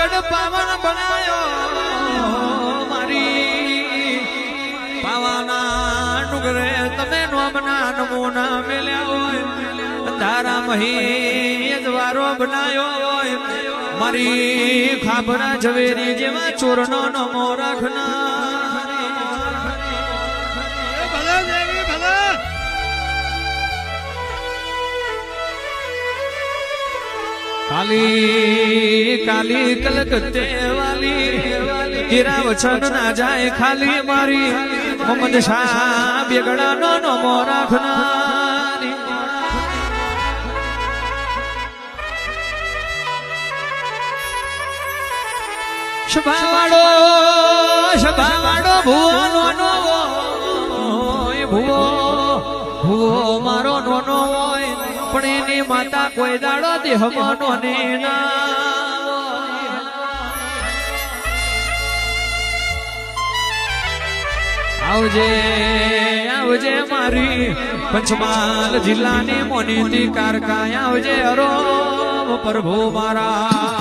ગઢ પાવન બનાયો મારી પાવાના ડુંગરે તમે નોમના નમૂના મેલ્યા હોય તારા મહી દ્વારો બનાયો હોય મારી ખાબરા ઝવેરી જેવા ચોરનો નમો રાખના કાલી કાલી કલકત્તે વાલી હીરા વચન ના જાય ખાલી મારી મોહમ્મદ શાહ બેગડાનો નમો રાખનારી શભાવાડો ભુવાનો નો ભુવો ભુવો મારો નોનો હોય પણ એની માતા કોઈ દાડો દેહમાં ને આવજે આવજે મારી પંચમહાલ જિલ્લાની મોનીતી કારકા આવજે હરો પ્રભુ મારા